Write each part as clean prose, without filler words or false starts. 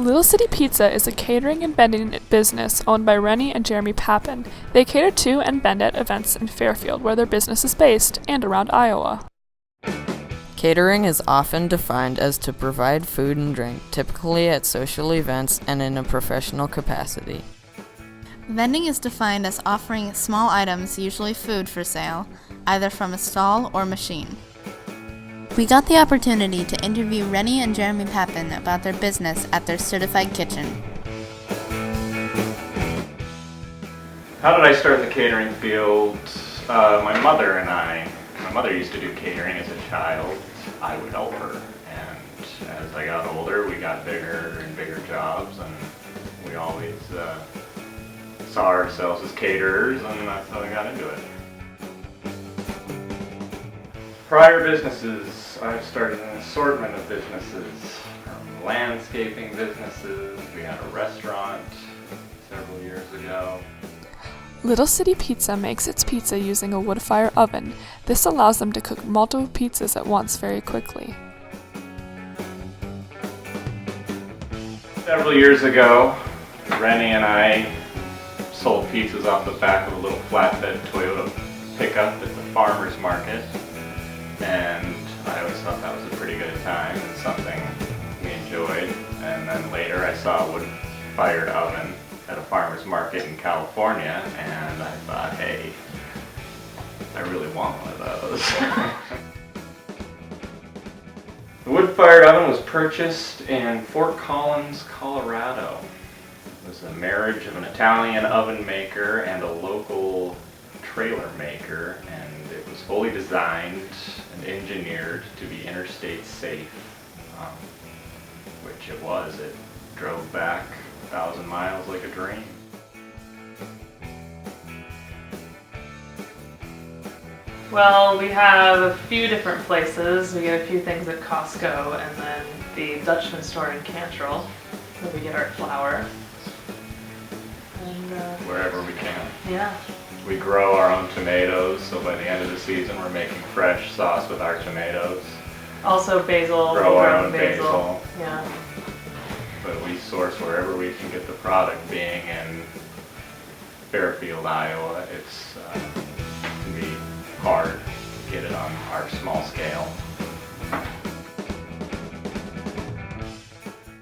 Little City Pizza is a catering and vending business owned by Rennie and Jeremy Papin. They cater to and vend at events in Fairfield, where their business is based, and around Iowa. Catering is often defined as to provide food and drink, typically at social events and in a professional capacity. Vending is defined as offering small items, usually food, for sale, either from a stall or machine. We got the opportunity to interview Rennie and Jeremy Papin about their business at their certified kitchen. How did I start in the catering field? My mother used to do catering as a child. I would help her, and as I got older, we got bigger and bigger jobs, and we always saw ourselves as caterers, and that's how I got into it. Prior businesses, I've started an assortment of businesses, from landscaping businesses. We had a restaurant several years ago. Little City Pizza makes its pizza using a wood-fire oven. This allows them to cook multiple pizzas at once very quickly. Several years ago, Rennie and I sold pizzas off the back of a little flatbed Toyota pickup at the farmer's market. And I always thought that was a pretty good time and something we enjoyed. And then later I saw a wood-fired oven at a farmer's market in California, and I thought, hey, I really want one of those. The wood-fired oven was purchased in Fort Collins, Colorado. It was a marriage of an Italian oven maker and a local trailer maker, and it was fully designed and engineered to be interstate safe, which it was. It drove back 1,000 miles like a dream. Well, we have a few different places. We get a few things at Costco, and then the Dutchman store in Cantrell, where we get our flour. And, Wherever we can. yeah. We grow our own tomatoes, so by the end of the season we're making fresh sauce with our tomatoes. Also basil. Grow our grown own basil. Yeah. But we source wherever we can get the product. Being in Fairfield, Iowa, it can be hard to get it on our small scale.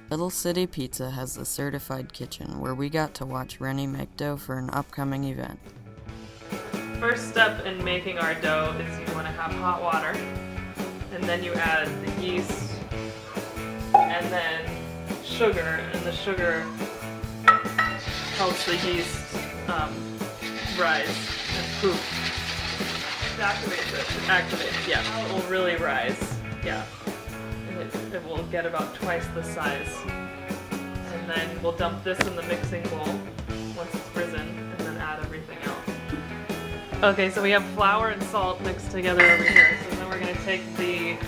Little City Pizza has the certified kitchen, where we got to watch Rennie make dough for an upcoming event. First step in making our dough is you want to have hot water, and then you add the yeast, and then sugar, and the sugar helps the yeast rise and poop. Activate, yeah. It will really rise, yeah. And it will get about twice the size. And then we'll dump this in the mixing bowl once it's risen, and then add everything else. Okay, so we have flour and salt mixed together over here. So then we're going to take the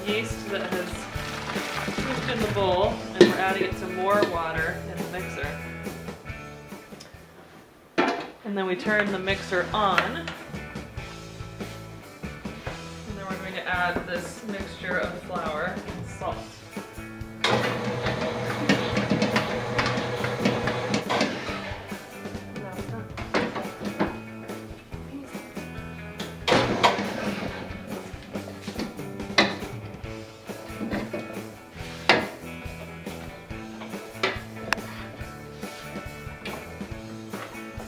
yeast that has pooped in the bowl, and we're adding it to more water in the mixer. And then we turn the mixer on. And then we're going to add this mixture of flour and salt.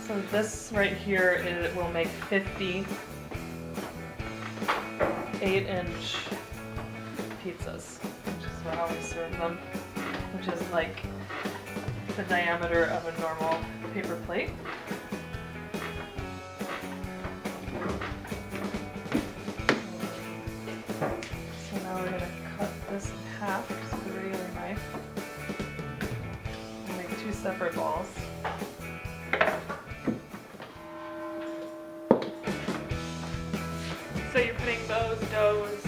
So this right here it will make 50 8-inch pizzas, which is how we serve them, which is like the diameter of a normal paper plate. So now we're going to cut this in half just with a regular knife and make 2 separate balls. So you're putting those doughs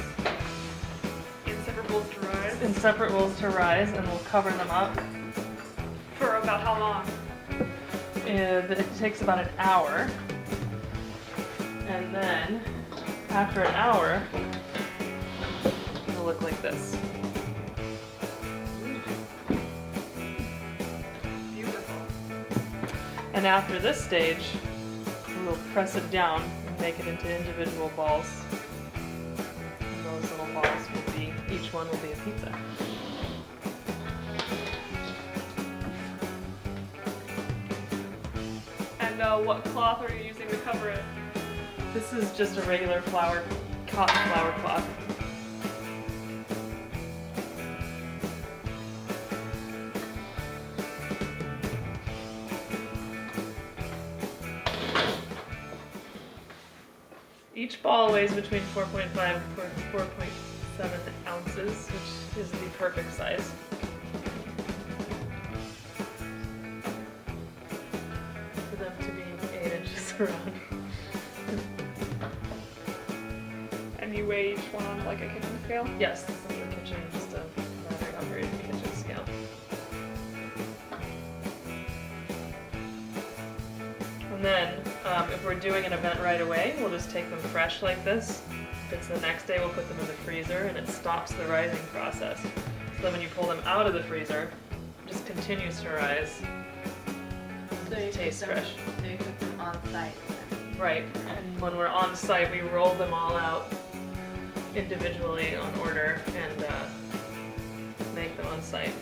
in separate bowls to rise? In separate bowls to rise, and we'll cover them up. For about how long? It takes about an hour. And then, after an hour, it'll look like this. And after this stage, we'll press it down and make it into individual balls. And those little balls will be, each one will be a pizza. And what cloth are you using to cover it? This is just a regular cotton flour cloth. Each ball weighs between 4.5 and 4.7 ounces, which is the perfect size. For them to be 8 inches around. And you weigh each one on like a kitchen scale? Yes, this is a kitchen, just a battery operated kitchen scale. And then, if we're doing an event right away, we'll just take them fresh like this. If it's the next day, we'll put them in the freezer and it stops the rising process. So then when you pull them out of the freezer, it just continues to rise. So you Tastes fresh. So you cook them on site. Right, and when we're on site, we roll them all out individually on order and make them on site.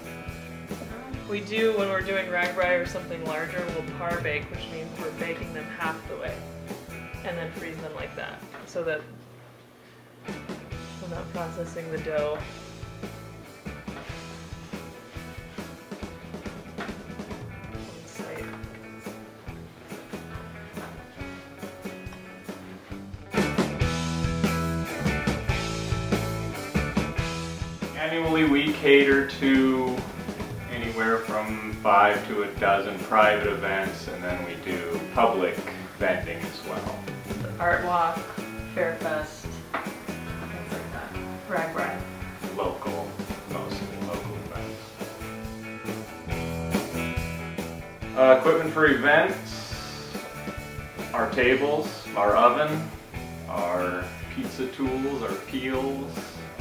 We do, when we're doing ragbrai or something larger, we'll par bake, which means we're baking them half the way and then freeze them like that so that we're not processing the dough. On site. Annually, we cater to anywhere from 5 to a dozen private events, and then we do public vending as well. The Art Walk, Fairfest, things like that. Ragbrai. Local, mostly local events. Equipment for events, our tables, our oven, our pizza tools, our peels,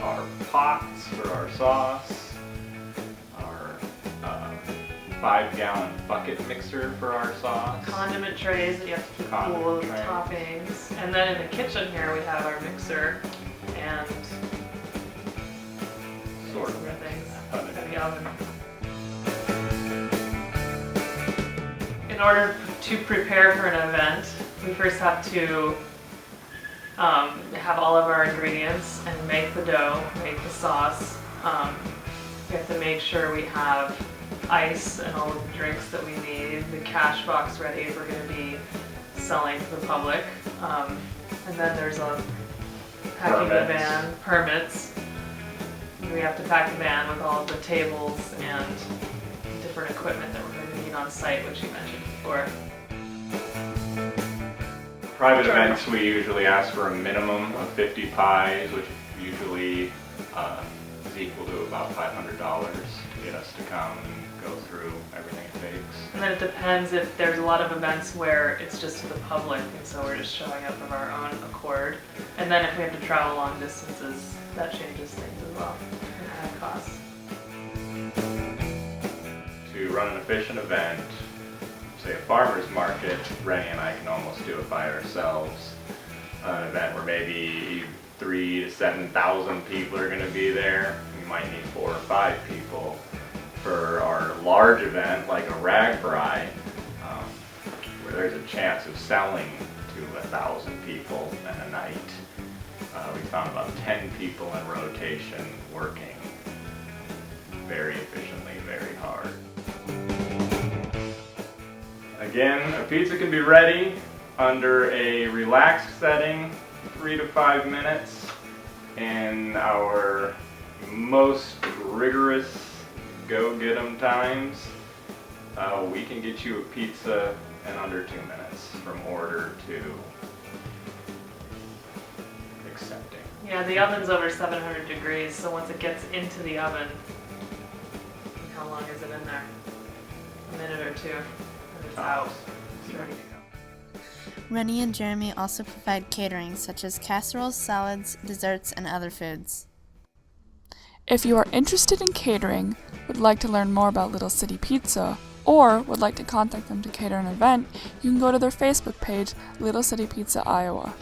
our pots for our sauce, our 5-gallon bucket mixer for our sauce. Condiment trays that you have to keep Condiment cool with tray. toppings. And then in the kitchen here we have our mixer and Sort some of things. oven. And the oven. In order to prepare for an event, we first have to have all of our ingredients and make the dough, make the sauce. We have to make sure we have ice and all of the drinks that we need, the cash box ready if we're going to be selling to the public. And then there's a packing the Permits. van, permits. We have to pack the van with all of the tables and different equipment that we're going to need on site, which you mentioned before. Private Sure. events, we usually ask for a minimum of 50 pies, which usually is equal to about $500 to get us to come and go through everything it takes. And then it depends if there's a lot of events where it's just to the public, and so we're just showing up of our own accord. And then if we have to travel long distances, that changes things as well, and add costs. To run an efficient event, say a farmer's market, Rennie and I can almost do it by ourselves. An event where maybe 3,000 to 7,000 people are going to be there, we might need 4 or 5 people. For our large event, like a ragbrai, where there's a chance of selling to 1,000 people in a night, we found about 10 people in rotation working very efficiently, very hard. Again, a pizza can be ready under a relaxed setting, 3 to 5 minutes, and our most rigorous go-get-'em times, we can get you a pizza in under 2 minutes from order to accepting. Yeah, the oven's over 700 degrees, so once it gets into the oven, how long is it in there? A minute or two, and it's out. It's ready to go. Rennie and Jeremy also provide catering such as casseroles, salads, desserts, and other foods. If you are interested in catering, would like to learn more about Little City Pizza, or would like to contact them to cater an event, you can go to their Facebook page, Little City Pizza, Iowa.